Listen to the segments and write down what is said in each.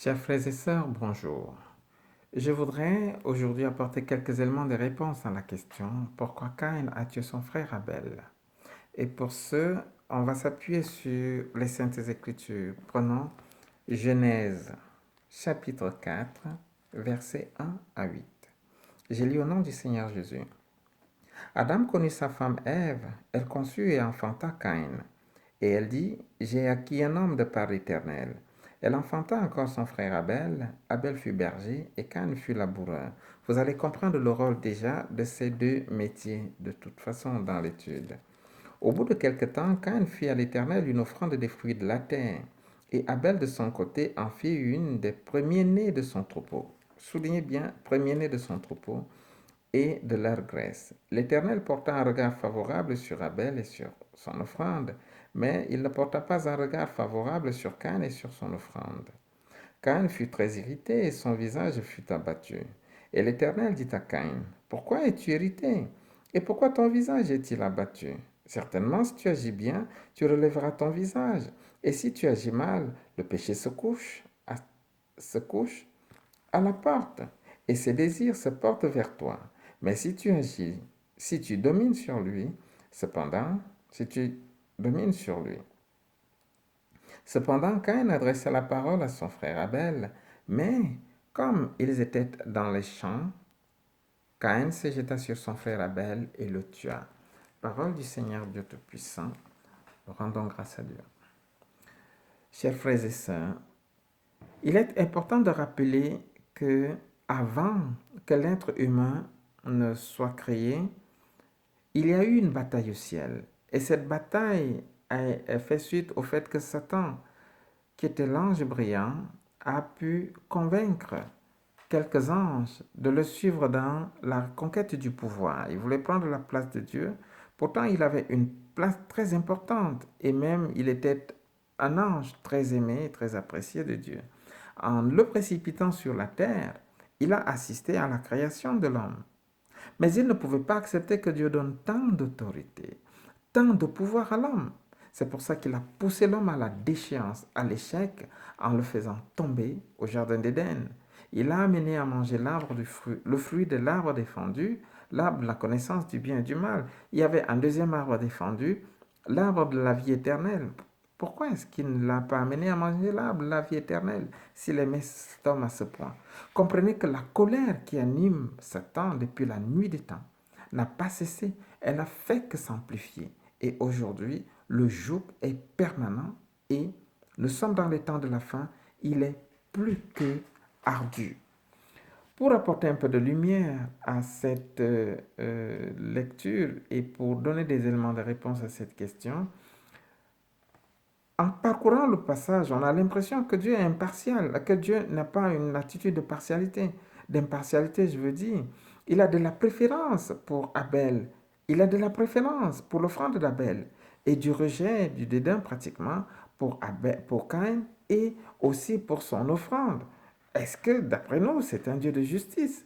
Chers frères et sœurs, bonjour. Je voudrais aujourd'hui apporter quelques éléments de réponse à la question pourquoi Caïn a tué son frère Abel. Et pour ce, on va s'appuyer sur les Saintes Écritures. Prenons Genèse chapitre 4, versets 1 à 8. J'ai lu au nom du Seigneur Jésus. Adam connut sa femme Ève, elle conçut et enfanta Caïn. Et elle dit, j'ai acquis un homme de par l'Éternel. Elle enfanta encore son frère Abel. Abel fut berger et Caïn fut laboureur. Vous allez comprendre le rôle déjà de ces deux métiers de toute façon dans l'étude. Au bout de quelque temps, Caïn fit à l'Éternel une offrande des fruits de la terre. Et Abel de son côté en fit une des premiers-nés de son troupeau. Soulignez bien, premier-né de son troupeau et de leur graisse. L'Éternel porta un regard favorable sur Abel et sur son offrande, mais il ne porta pas un regard favorable sur Caïn et sur son offrande. Caïn fut très irrité et son visage fut abattu. Et l'Éternel dit à Caïn, pourquoi es-tu irrité? Et pourquoi ton visage est-il abattu? Certainement, si tu agis bien, tu relèveras ton visage. Et si tu agis mal, le péché se couche à la porte, et ses désirs se portent vers toi. Mais si tu domines sur lui, cependant, si tu domines sur lui. Cependant, Caïn adressa la parole à son frère Abel, mais comme ils étaient dans les champs, Caïn se jeta sur son frère Abel et le tua. Parole du Seigneur Dieu Tout-Puissant, rendons grâce à Dieu. Chers frères et sœurs, il est important de rappeler que avant que l'être humain ne soit créé, il y a eu une bataille au ciel. Et cette bataille a fait suite au fait que Satan, qui était l'ange brillant, a pu convaincre quelques anges de le suivre dans la conquête du pouvoir. Il voulait prendre la place de Dieu. Pourtant, il avait une place très importante et même il était un ange très aimé, très apprécié de Dieu. En le précipitant sur la terre, il a assisté à la création de l'homme. Mais il ne pouvait pas accepter que Dieu donne tant d'autorité, tant de pouvoir à l'homme. C'est pour ça qu'il a poussé l'homme à la déchéance, à l'échec, en le faisant tomber au jardin d'Éden. Il l'a amené à manger le fruit de l'arbre défendu, l'arbre de la connaissance du bien et du mal. Il y avait un deuxième arbre défendu, l'arbre de la vie éternelle. Pourquoi est-ce qu'il ne l'a pas amené à manger l'arbre de la vie éternelle s'il aimait cet homme à ce point? Comprenez que la colère qui anime Satan depuis la nuit des temps n'a pas cessé. Elle n'a fait que s'amplifier. Et aujourd'hui, le joug est permanent et nous sommes dans les temps de la fin. Il est plus que ardu. Pour apporter un peu de lumière à cette lecture et pour donner des éléments de réponse à cette question, en parcourant le passage, on a l'impression que Dieu est impartial, que Dieu n'a pas une attitude de partialité. D'impartialité, je veux dire. Il a de la préférence pour Abel. Il a de la préférence pour l'offrande d'Abel. Et du rejet, du dédain pratiquement pour Caïn et aussi pour son offrande. Est-ce que, d'après nous, c'est un Dieu de justice?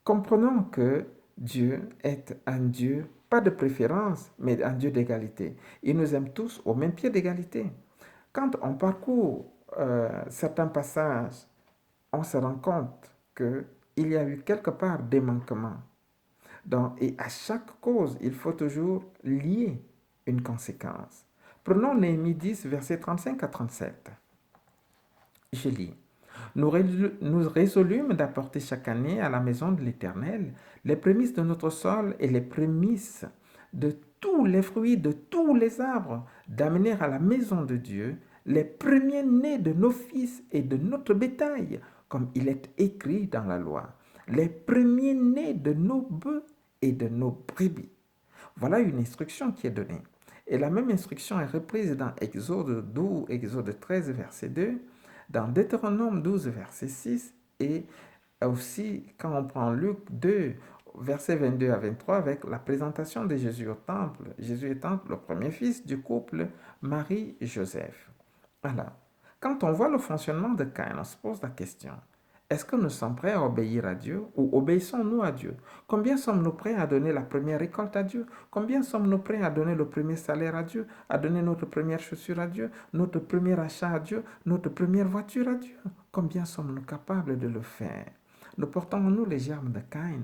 Comprenons que Dieu est un Dieu, pas de préférence, mais un Dieu d'égalité. Il nous aime tous au même pied d'égalité. Quand on parcourt certains passages, on se rend compte qu'il y a eu quelque part des manquements. Et à chaque cause, il faut toujours lier une conséquence. Prenons Néhémie 10, versets 35 à 37. Je lis. Nous résolûmes d'apporter chaque année à la maison de l'Éternel les prémices de notre sol et les prémices de tous les fruits de tous les arbres, d'amener à la maison de Dieu les premiers-nés de nos fils et de notre bétail, comme il est écrit dans la loi, les premiers-nés de nos bœufs et de nos brebis. Voilà une instruction qui est donnée. Et la même instruction est reprise dans Exode 13, verset 2, dans Deutéronome 12, verset 6, et aussi quand on prend Luc 2, verset 22 à 23, avec la présentation de Jésus au temple. Jésus étant le premier fils du couple Marie-Joseph. Alors, quand on voit le fonctionnement de Caïn, on se pose la question, Est-ce que nous sommes prêts à obéir à Dieu ou obéissons-nous à Dieu? Combien sommes-nous prêts à donner la première récolte à Dieu? Combien sommes-nous prêts à donner le premier salaire à Dieu? À donner notre première chaussure à Dieu? Notre premier achat à Dieu? Notre première voiture à Dieu? Combien sommes-nous capables de le faire? Nous portons en nous les germes de Caïn.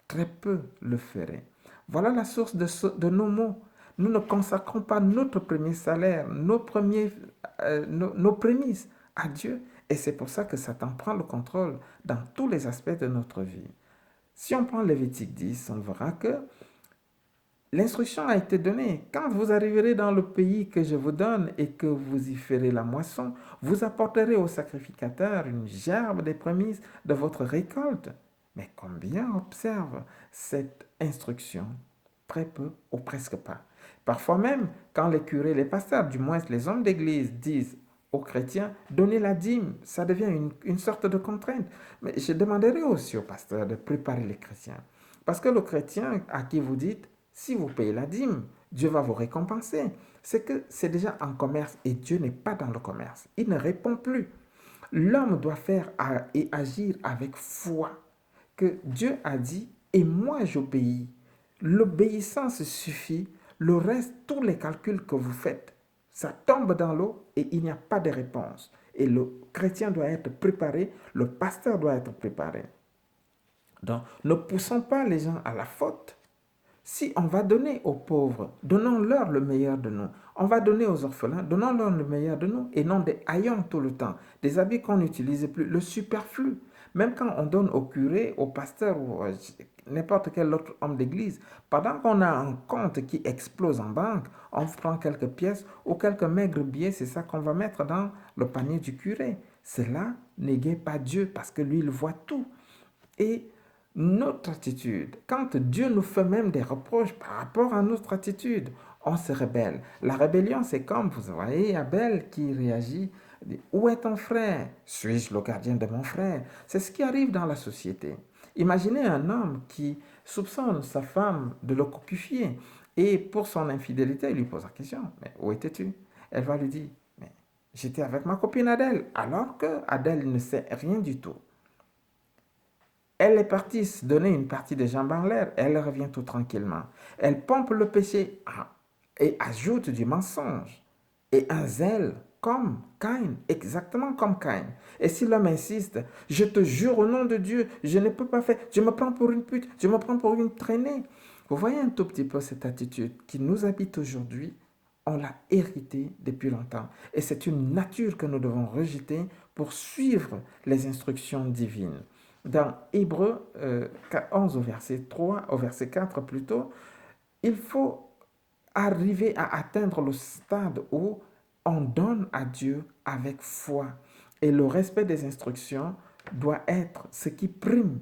Très peu le feraient. Voilà la source de nos maux. Nous ne consacrons pas notre premier salaire, nos prémices à Dieu. Et c'est pour ça que Satan prend le contrôle dans tous les aspects de notre vie. Si on prend Lévitique 10, on verra que l'instruction a été donnée. Quand vous arriverez dans le pays que je vous donne et que vous y ferez la moisson, vous apporterez au sacrificateur une gerbe des prémices de votre récolte. Mais combien observent cette instruction? Très peu ou presque pas. Parfois même, quand les curés, les pasteurs, du moins les hommes d'église disent aux chrétiens, donnez la dîme, ça devient une sorte de contrainte. Mais je demanderai aussi aux pasteurs de préparer les chrétiens. Parce que le chrétien à qui vous dites, si vous payez la dîme, Dieu va vous récompenser. C'est que c'est déjà en commerce et Dieu n'est pas dans le commerce. Il ne répond plus. L'homme doit faire et agir avec foi que Dieu a dit et moi j'obéis. L'obéissance suffit. Le reste, tous les calculs que vous faites, ça tombe dans l'eau et il n'y a pas de réponse. Et le chrétien doit être préparé, le pasteur doit être préparé. Donc, ne poussons pas les gens à la faute. Si on va donner aux pauvres, donnons-leur le meilleur de nous. On va donner aux orphelins, donnons-leur le meilleur de nous et non des haillons tout le temps, des habits qu'on n'utilise plus, le superflu. Même quand on donne au curé, au pasteur ou n'importe quel autre homme d'église, pendant qu'on a un compte qui explose en banque, on prend quelques pièces ou quelques maigres billets, c'est ça qu'on va mettre dans le panier du curé. Cela n'égaye pas Dieu parce que lui, il voit tout. Et notre attitude, quand Dieu nous fait même des reproches par rapport à notre attitude, on se rebelle. La rébellion, c'est comme, vous voyez, Abel qui réagit, dit, où est ton frère? Suis-je le gardien de mon frère? C'est ce qui arrive dans la société. Imaginez un homme qui soupçonne sa femme de le cocufier et pour son infidélité, il lui pose la question, mais où étais-tu? Elle va lui dire, mais j'étais avec ma copine Adèle, alors que Adèle ne sait rien du tout. Elle est partie se donner une partie des jambes en l'air, elle revient tout tranquillement. Elle pompe le péché et ajoute du mensonge et un zèle comme Caïn, exactement comme Caïn. Et si l'homme insiste, je te jure au nom de Dieu, je ne peux pas faire, je me prends pour une pute, je me prends pour une traînée. Vous voyez un tout petit peu cette attitude qui nous habite aujourd'hui, on l'a héritée depuis longtemps. Et c'est une nature que nous devons rejeter pour suivre les instructions divines. Dans Hébreux 11 au verset 3, au verset 4 plutôt, il faut arriver à atteindre le stade où on donne à Dieu avec foi. Et le respect des instructions doit être ce qui prime.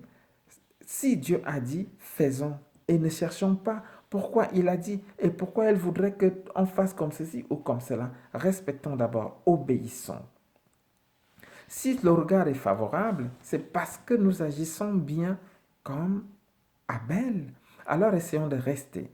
Si Dieu a dit, faisons. Et ne cherchons pas pourquoi il a dit et pourquoi il voudrait qu'on fasse comme ceci ou comme cela. Respectons d'abord, obéissons. Si le regard est favorable, c'est parce que nous agissons bien comme Abel. Alors essayons de rester.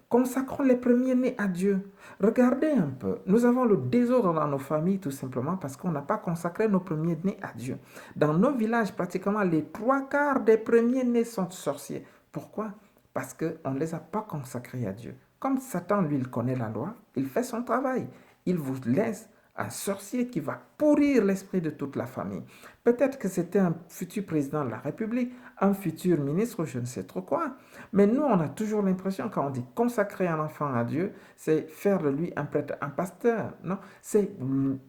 Consacrons les premiers-nés à Dieu. Regardez un peu, nous avons le désordre dans nos familles tout simplement parce qu'on n'a pas consacré nos premiers-nés à Dieu. Dans nos villages, pratiquement les 3/4 des premiers-nés sont sorciers. Pourquoi? Parce qu'on ne les a pas consacrés à Dieu. Comme Satan, lui, il connaît la loi, il fait son travail. Il vous laisse un sorcier qui va pourrir l'esprit de toute la famille. Peut-être que c'était un futur président de la République, un futur ministre, je ne sais trop quoi. Mais nous, on a toujours l'impression, quand on dit consacrer un enfant à Dieu, c'est faire de lui un prêtre, un pasteur. Non, c'est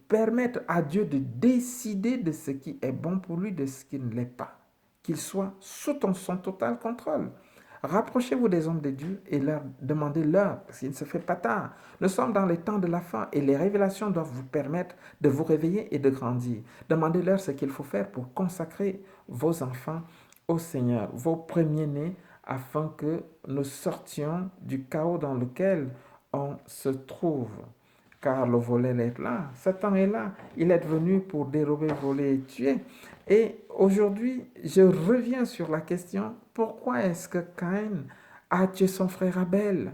permettre à Dieu de décider de ce qui est bon pour lui, de ce qui ne l'est pas. Qu'il soit sous son total contrôle. Rapprochez-vous des hommes de Dieu et leur demandez-leur, parce qu'il ne se fait pas tard. Nous sommes dans les temps de la fin et les révélations doivent vous permettre de vous réveiller et de grandir. Demandez-leur ce qu'il faut faire pour consacrer vos enfants au Seigneur, vos premiers-nés, afin que nous sortions du chaos dans lequel on se trouve. Car le volet est là, Satan est là, il est venu pour dérober, voler et tuer. Et aujourd'hui, je reviens sur la question, pourquoi est-ce que Caïn a tué son frère Abel?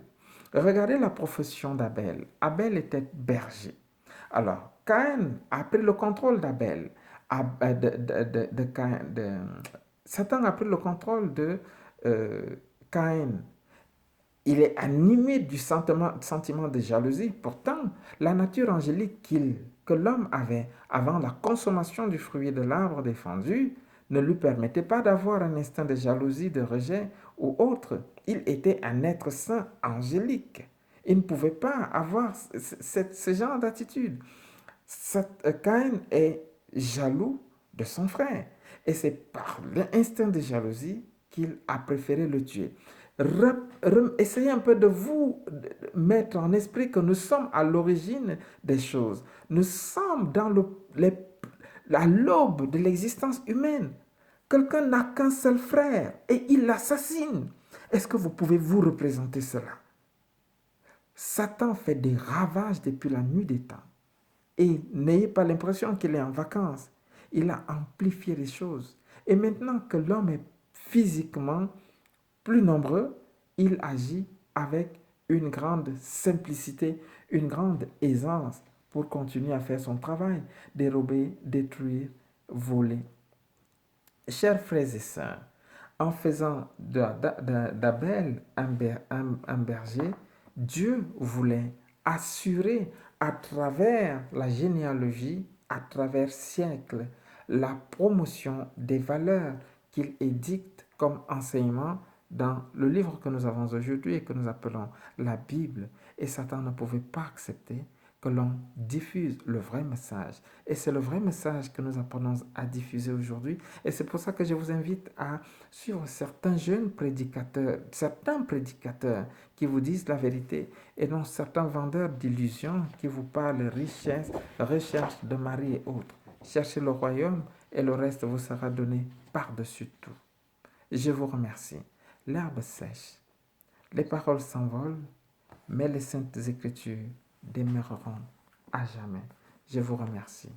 Regardez la profession d'Abel. Abel était berger. Alors, Caïn a pris le contrôle d'Abel. Satan a pris le contrôle de Caïn. Il est animé du sentiment de jalousie. Pourtant, la nature angélique que l'homme avait avant la consommation du fruit de l'arbre défendu ne lui permettait pas d'avoir un instinct de jalousie, de rejet ou autre. Il était un être saint angélique. Il ne pouvait pas avoir ce genre d'attitude. Caïn est jaloux de son frère. Et c'est par l'instinct de jalousie qu'il a préféré le tuer. Essayez un peu de vous mettre en esprit que nous sommes à l'origine des choses. Nous sommes dans la l'aube de l'existence humaine. Quelqu'un n'a qu'un seul frère et il l'assassine. Est-ce que vous pouvez vous représenter cela? Satan fait des ravages depuis la nuit des temps. Et n'ayez pas l'impression qu'il est en vacances. Il a amplifié les choses. Et maintenant que l'homme est physiquement plus nombreux, il agit avec une grande simplicité, une grande aisance pour continuer à faire son travail, dérober, détruire, voler. Chers frères et sœurs, en faisant d'Abel un berger, Dieu voulait assurer à travers la généalogie, à travers siècles, la promotion des valeurs qu'il édicte comme enseignement dans le livre que nous avons aujourd'hui et que nous appelons la Bible. Et Satan ne pouvait pas accepter que l'on diffuse le vrai message. Et c'est le vrai message que nous apprenons à diffuser aujourd'hui. Et c'est pour ça que je vous invite à suivre certains prédicateurs qui vous disent la vérité et non certains vendeurs d'illusions qui vous parlent richesse, recherche de mari et autres. Cherchez le royaume et le reste vous sera donné par-dessus tout. Je vous remercie. L'herbe sèche, les paroles s'envolent, mais les saintes écritures demeureront à jamais. Je vous remercie.